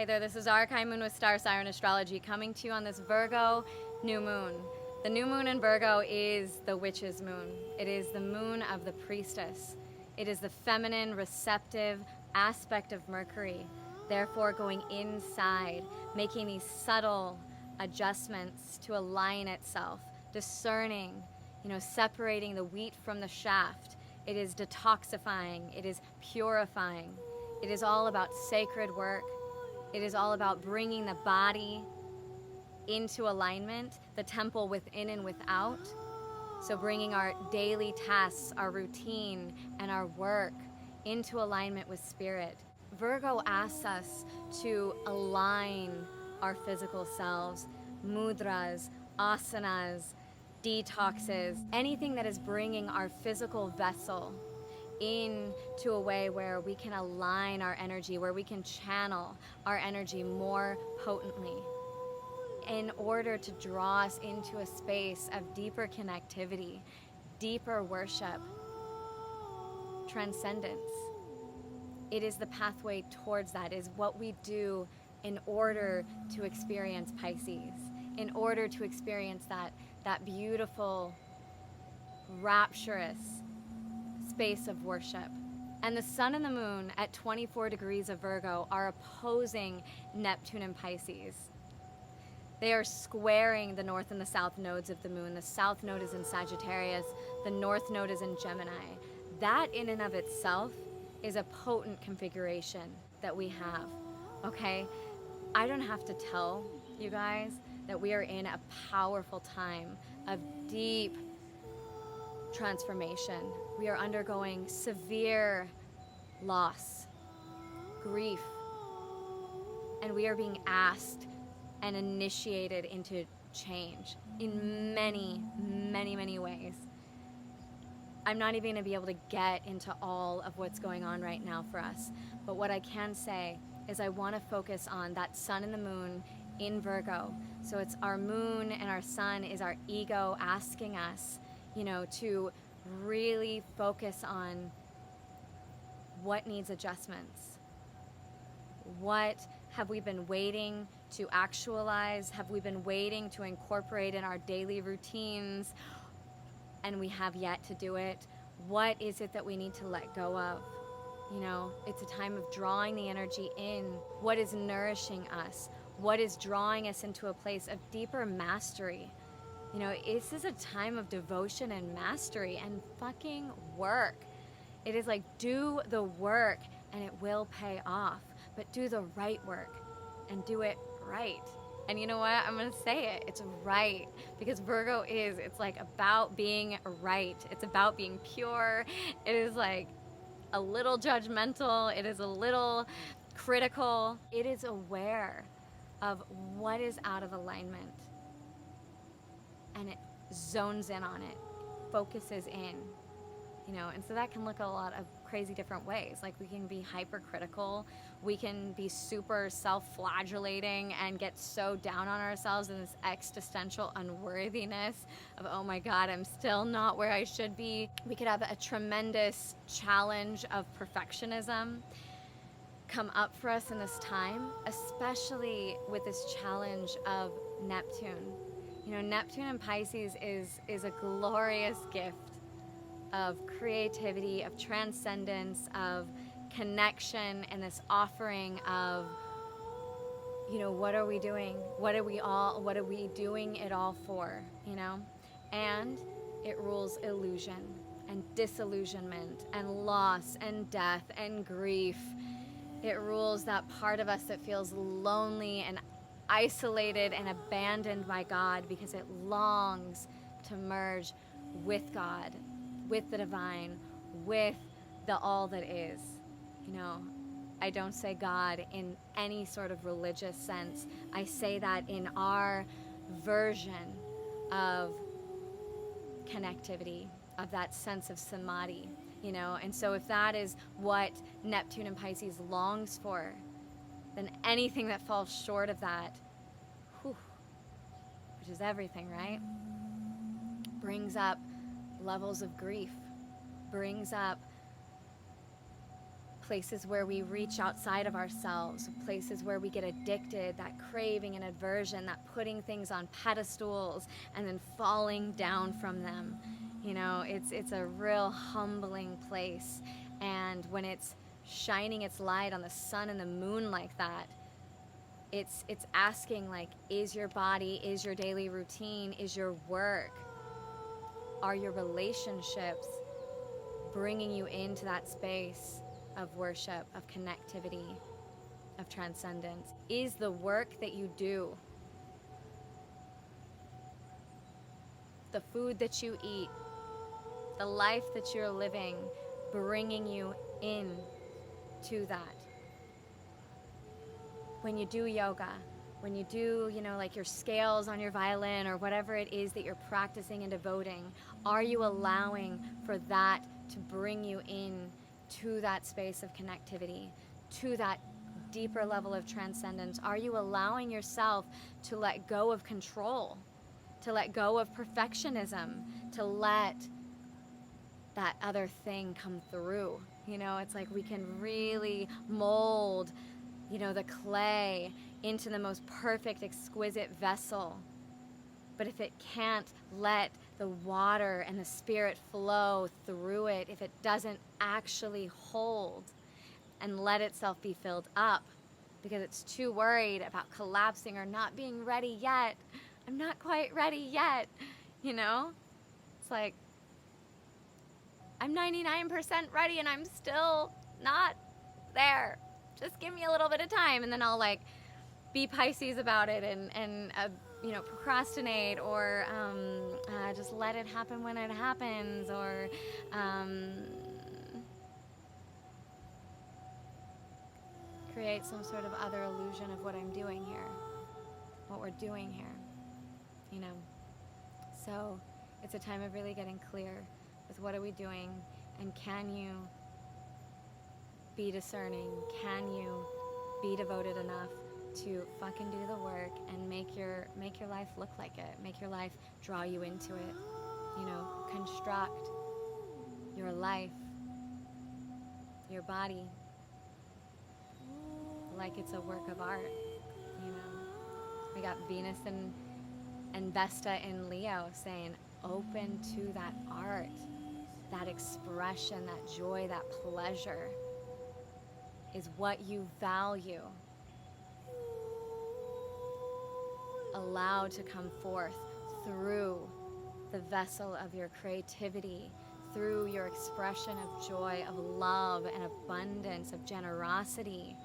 Hey there, this is Archive Moon with Star Siren Astrology coming to you on this Virgo new moon. The new moon in Virgo is the witch's moon. It is the moon of the priestess. It is the feminine, receptive aspect of Mercury, therefore going inside, making these subtle adjustments to align itself, discerning, separating the wheat from the shaft. It is detoxifying, it is purifying. It is all about sacred work. It is all about bringing the body into alignment, the temple within and without. So bringing our daily tasks, our routine, and our work into alignment with spirit. Virgo asks us to align our physical selves, mudras, asanas, detoxes, anything that is bringing our physical vessel into a way where we can align our energy, where we can channel our energy more potently in order to draw us into a space of deeper connectivity, deeper worship, transcendence. It is the pathway towards that, is what we do in order to experience Pisces, in order to experience that beautiful, rapturous space of worship. And the sun and the moon at 24 degrees of Virgo are opposing Neptune and Pisces. They are squaring the north and the south nodes of the moon. The south node is in Sagittarius, the north node is in Gemini. That in and of itself is a potent configuration that we have, okay? I don't have to tell you guys that we are in a powerful time of deep transformation. We are undergoing severe loss, grief, and we are being asked and initiated into change in many, many, many ways. I'm not even going to be able to get into all of what's going on right now for us, but what I can say is I want to focus on that sun and the moon in Virgo. So it's our moon and our sun is our ego asking us, to really focus on what needs adjustments. What have we been waiting to actualize? Have we been waiting to incorporate in our daily routines and we have yet to do it? What is it that we need to let go of? It's a time of drawing the energy in. What is nourishing us? What is drawing us into a place of deeper mastery? This is a time of devotion and mastery and fucking work. It is like, do the work and it will pay off, but do the right work and do it right. And you know what? I'm going to say it. It's right. Because Virgo it's like about being right. It's about being pure. It is like a little judgmental. It is a little critical. It is aware of what is out of alignment. And it zones in on it, focuses in, and so that can look a lot of crazy different ways. Like we can be hypercritical, we can be super self-flagellating and get so down on ourselves in this existential unworthiness of, oh my God, I'm still not where I should be. We could have a tremendous challenge of perfectionism come up for us in this time, especially with this challenge of Neptune. Neptune and Pisces is a glorious gift of creativity, of transcendence, of connection, and this offering of, what are we doing? What are we doing it all for? And it rules illusion and disillusionment and loss and death and grief. It rules that part of us that feels lonely and isolated and abandoned by God because it longs to merge with God, with the divine, with the all that is. I don't say God in any sort of religious sense. I say that in our version of connectivity, of that sense of samadhi, and so if that is what Neptune and Pisces longs for, then anything that falls short of that, which is everything, right, brings up levels of grief, brings up places where we reach outside of ourselves, places where we get addicted, that craving and aversion, that putting things on pedestals and then falling down from them. You know, it's a real humbling place. And when it's shining its light on the sun and the moon like that, it's asking, like, is your body, is your daily routine, is your work, are your relationships bringing you into that space of worship, of connectivity, of transcendence? Is the work that you do, the food that you eat, the life that you're living, bringing you in to that? When you do yoga, when you do, you know, like your scales on your violin or whatever it is that you're practicing and devoting, are you allowing for that to bring you in to that space of connectivity, to that deeper level of transcendence? Are you allowing yourself to let go of control, to let go of perfectionism, to let that other thing come through? You know, it's like we can really mold, you know, the clay into the most perfect, exquisite vessel. But if it can't let the water and the spirit flow through it, if it doesn't actually hold and let itself be filled up because it's too worried about collapsing or not being ready yet, I'm not quite ready yet, you know? It's like, I'm 99% ready and I'm still not there. Just give me a little bit of time, and then I'll, like, be Pisces about it and you know, procrastinate, or just let it happen when it happens, or create some sort of other illusion of what I'm doing here, what we're doing here, you know. So it's a time of really getting clear with what are we doing, and can you be discerning? Can you be devoted enough to fucking do the work and make your life look like it, make your life draw you into it, you know, construct your life, your body, like it's a work of art, you know. We got Venus and Vesta in Leo saying, open to that art, that expression, that joy, that pleasure is what you value. Allow to come forth through the vessel of your creativity, through your expression of joy, of love and abundance, of generosity.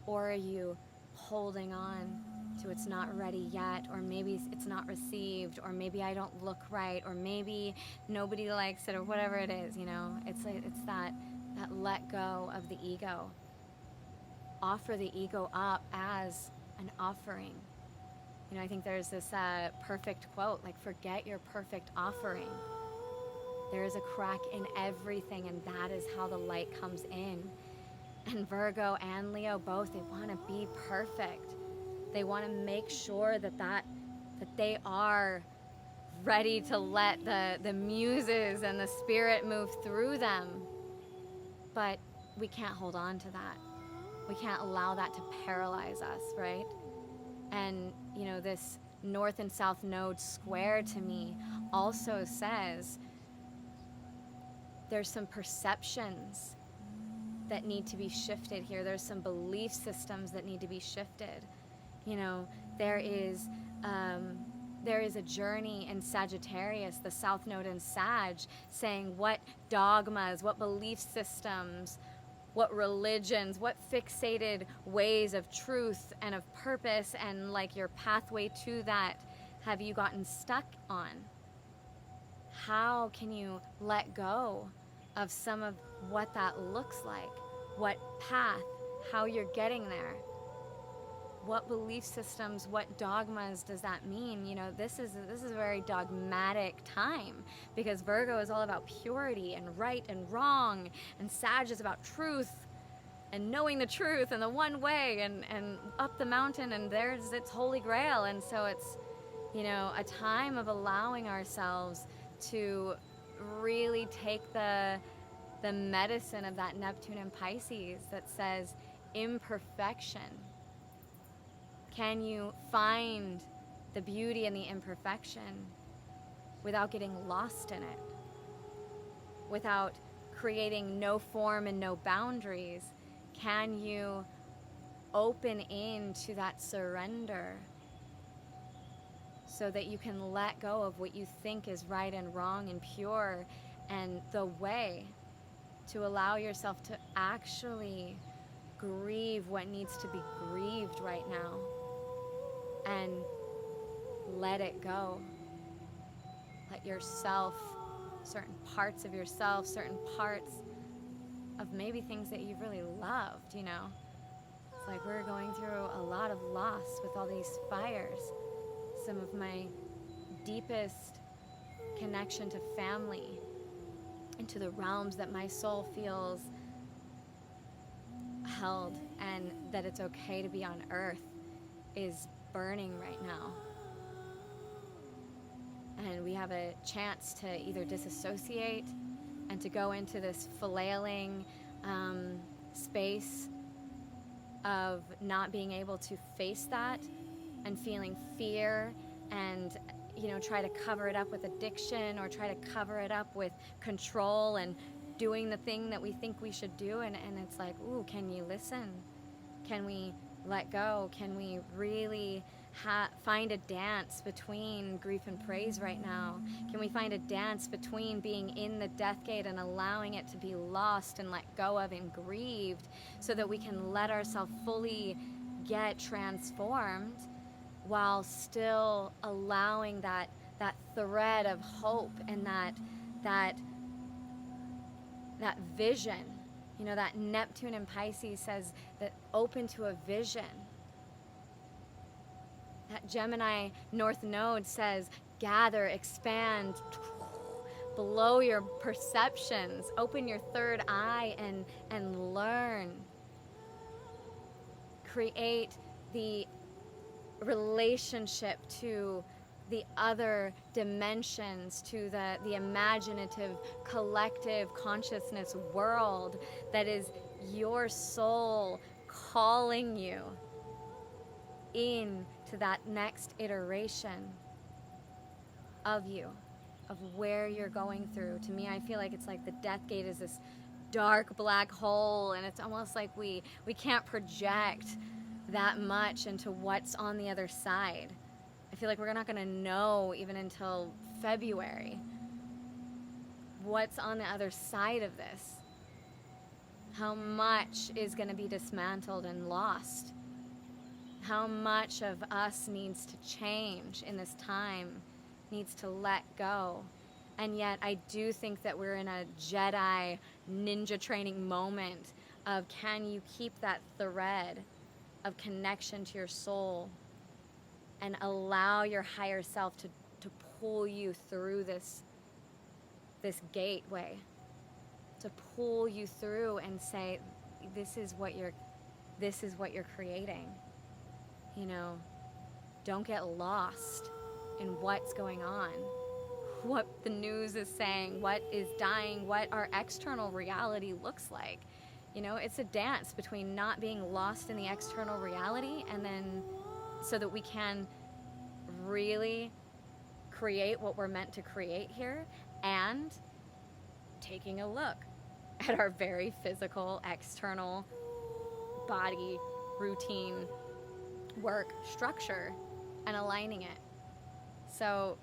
Or are you holding on to it's not ready yet, or maybe it's not received, or maybe I don't look right, or maybe nobody likes it, or whatever it is, you know? It's that let go of the ego. Offer the ego up as an offering. You know, I think there's this perfect quote, like, forget your perfect offering. There is a crack in everything, and that is how the light comes in. And Virgo and Leo both, they want to be perfect. They want to make sure that they are ready to let the muses and the spirit move through them. But we can't hold on to that. We can't allow that to paralyze us, right? And, you know, this North and South Node square to me also says there's some perceptions that need to be shifted here. There's some belief systems that need to be shifted. You know, there is a journey in Sagittarius, the South Node in Sag, saying what dogmas, what belief systems, what religions, what fixated ways of truth and of purpose and, like, your pathway to that have you gotten stuck on? How can you let go of some of what that looks like? What path, how you're getting there? What belief systems, what dogmas does that mean? You know, this is a very dogmatic time, because Virgo is all about purity and right and wrong, and Sag is about truth and knowing the truth and the one way, and up the mountain, and there's its holy grail. And so it's, you know, a time of allowing ourselves to really take the the medicine of that Neptune and Pisces that says imperfection. Can you find the beauty in the imperfection without getting lost in it? Without creating no form and no boundaries? Can you open into that surrender so that you can let go of what you think is right and wrong and pure, and the way to allow yourself to actually grieve what needs to be grieved right now and let it go. Let yourself, certain parts of yourself, certain parts of maybe things that you really loved, you know. It's like we're going through a lot of loss with all these fires. Some of my deepest connection to family, into the realms that my soul feels held and that it's okay to be on earth, is burning right now. And we have a chance to either disassociate and to go into this flailing space of not being able to face that and feeling fear and, you know, try to cover it up with addiction or try to cover it up with control and doing the thing that we think we should do. And it's like, ooh, can you listen? Can we let go? Can we really find a dance between grief and praise right now? Can we find a dance between being in the death gate and allowing it to be lost and let go of and grieved, so that we can let ourselves fully get transformed while still allowing that thread of hope and that vision? You know, that Neptune in Pisces says that open to a vision. That Gemini North Node says gather, expand, blow your perceptions, open your third eye and learn. Create the relationship to the other dimensions, to the imaginative collective consciousness world that is your soul calling you in to that next iteration of you, of where you're going through. To me, I feel like it's like the death gate is this dark black hole, and it's almost like we can't project that much into what's on the other side. I feel like we're not going to know even until February what's on the other side of this. How much is going to be dismantled and lost? How much of us needs to change in this time, needs to let go? And yet I do think that we're in a Jedi ninja training moment of, can you keep that thread of connection to your soul and allow your higher self to pull you through this gateway, to pull you through and say, this is what you're creating. You know, don't get lost in what's going on, what the news is saying, what is dying, what our external reality looks like. You know, it's a dance between not being lost in the external reality, and then so that we can really create what we're meant to create here, and taking a look at our very physical, external body routine work structure and aligning it. So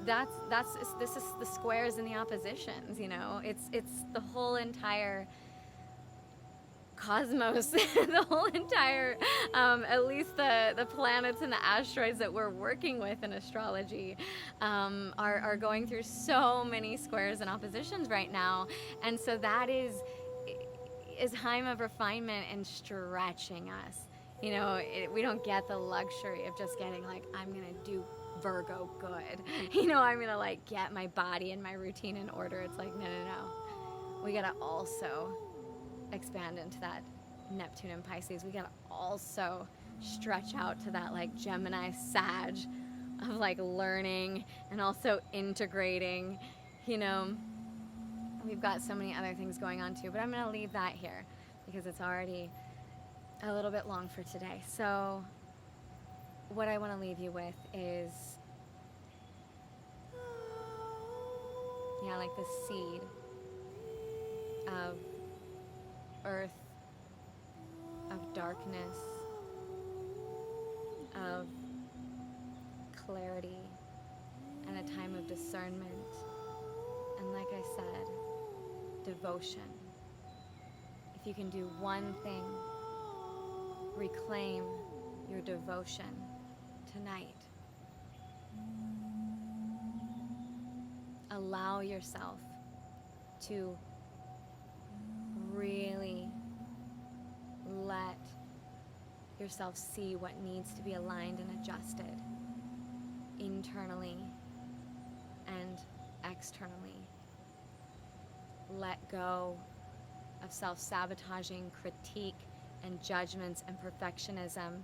this is the squares and the oppositions, you know. It's the whole entire cosmos, the whole entire at least the planets and the asteroids that we're working with in astrology are going through so many squares and oppositions right now. And so that is time of refinement and stretching us. You know, we don't get the luxury of just getting like, I'm gonna do Virgo good. You know, I'm gonna like get my body and my routine in order. It's like, no. We gotta also expand into that Neptune and Pisces. We gotta also stretch out to that like Gemini Sag of like learning and also integrating. You know, we've got so many other things going on too, but I'm gonna leave that here because it's already a little bit long for today. So what I want to leave you with is, yeah, like the seed of earth, of darkness, of clarity, and a time of discernment. And like I said, devotion. If you can do one thing, reclaim your devotion tonight. Allow yourself to really let yourself see what needs to be aligned and adjusted internally and externally. Let go of self-sabotaging critique and judgments and perfectionism.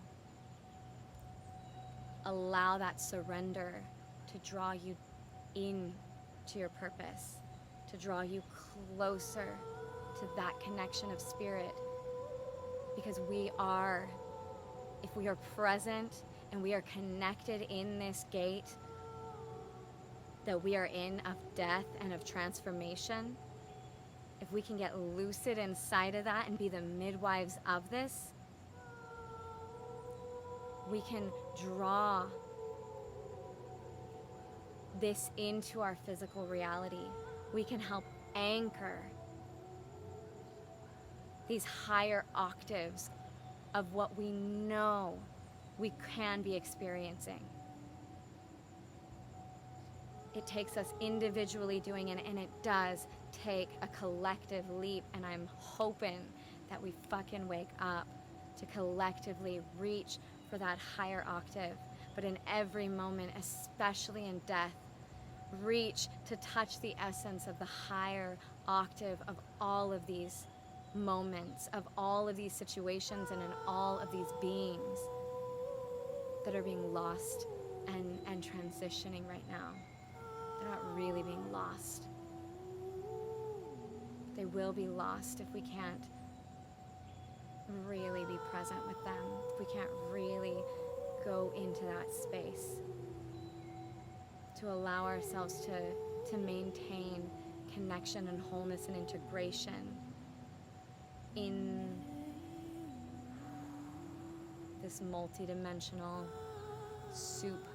Allow that surrender to draw you in to your purpose, to draw you closer to that connection of spirit. Because if we are present and we are connected in this gate that we are in of death and of transformation, if we can get lucid inside of that and be the midwives of this, we can draw this into our physical reality. We can help anchor these higher octaves of what we know we can be experiencing. It takes us individually doing it, and it does take a collective leap, and I'm hoping that we fucking wake up to collectively reach for that higher octave. But in every moment, especially in death, reach to touch the essence of the higher octave of all of these moments, of all of these situations, and in all of these beings that are being lost and transitioning right now. They're not really being lost. They will be lost if we can't really be present with them, if we can't really go into that space to allow ourselves to maintain connection and wholeness and integration in this multidimensional soup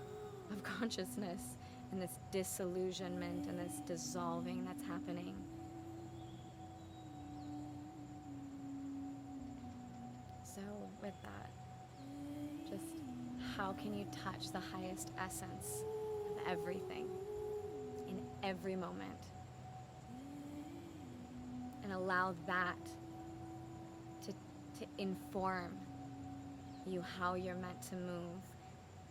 of consciousness and this disillusionment and this dissolving that's happening. So with that, just how can you touch the highest essence of everything in every moment and allow that to inform you how you're meant to move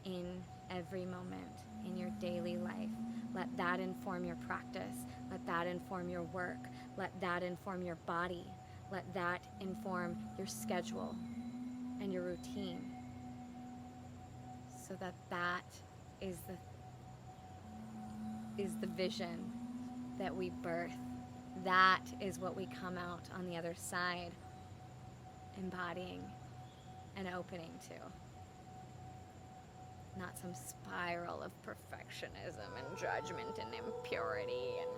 in every moment in your daily life. Let that inform your practice. Let that inform your work. Let that inform your body. Let that inform your schedule and your routine, so that is the vision that we birth. That is what we come out on the other side embodying and opening to. Not some spiral of perfectionism and judgment and impurity and,